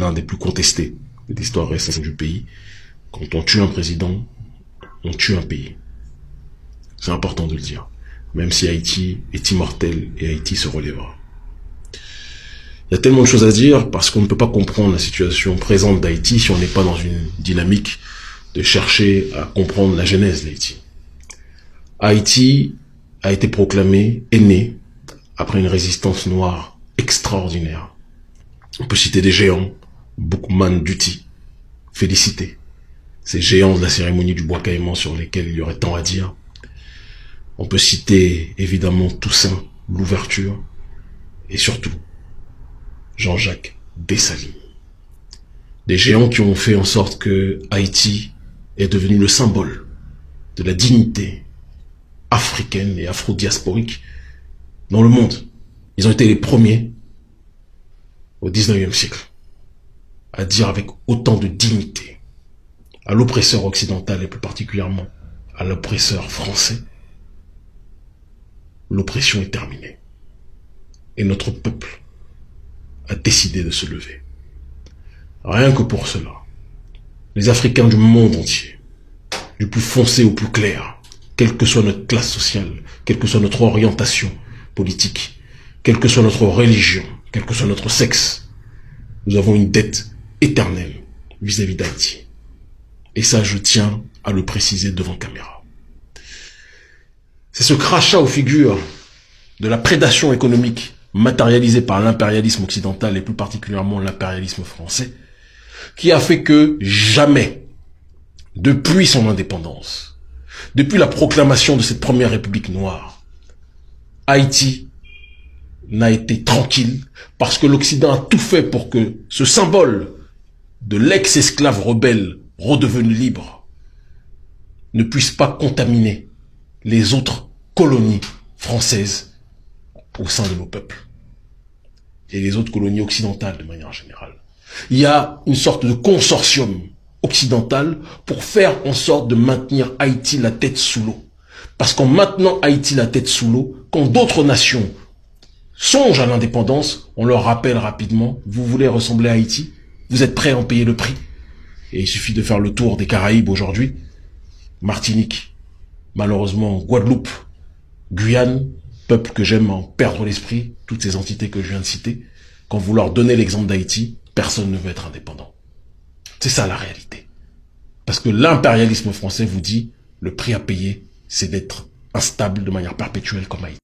l'un des plus contestés de l'histoire récente du pays. Quand on tue un président, on tue un pays. C'est important de le dire. Même si Haïti est immortel et Haïti se relèvera. Il y a tellement de choses à dire parce qu'on ne peut pas comprendre la situation présente d'Haïti si on n'est pas dans une dynamique de chercher à comprendre la genèse d'Haïti. Haïti a été proclamé, est né après une résistance noire extraordinaire. On peut citer des géants, Boukman Duty, Félicité, ces géants de la cérémonie du bois caïman sur lesquels il y aurait tant à dire. On peut citer évidemment Toussaint, l'ouverture, et surtout Jean-Jacques Dessalines. Des géants qui ont fait en sorte que Haïti est devenu le symbole de la dignité africaine et afro-diasporique dans le monde. Ils ont été les premiers au 19e siècle à dire avec autant de dignité à l'oppresseur occidental et plus particulièrement à l'oppresseur français: l'oppression est terminée. Et notre peuple a décidé de se lever. Rien que pour cela, les Africains du monde entier, du plus foncé au plus clair, quelle que soit notre classe sociale, quelle que soit notre orientation politique, quelle que soit notre religion, quel que soit notre sexe, nous avons une dette éternelle vis-à-vis d'Haïti. Et ça, je tiens à le préciser devant caméra. C'est ce crachat aux figures de la prédation économique matérialisée par l'impérialisme occidental et plus particulièrement l'impérialisme français qui a fait que jamais, depuis son indépendance, depuis la proclamation de cette première république noire, Haïti n'a été tranquille parce que l'Occident a tout fait pour que ce symbole de l'ex-esclave rebelle redevenu libre ne puisse pas contaminer les autres colonies françaises au sein de nos peuples et les autres colonies occidentales de manière générale. Il y a une sorte de consortium occidental pour faire en sorte de maintenir Haïti la tête sous l'eau. Parce qu'en maintenant Haïti la tête sous l'eau, quand d'autres nations songent à l'indépendance, on leur rappelle rapidement: vous voulez ressembler à Haïti? Vous êtes prêts à en payer le prix? Et il suffit de faire le tour des Caraïbes aujourd'hui. Martinique, malheureusement Guadeloupe, Guyane, peuple que j'aime en perdre l'esprit, toutes ces entités que je viens de citer. Quand vous leur donnez l'exemple d'Haïti, personne ne veut être indépendant. C'est ça la réalité. Parce que l'impérialisme français vous dit: le prix à payer, c'est d'être instable de manière perpétuelle comme Haïti.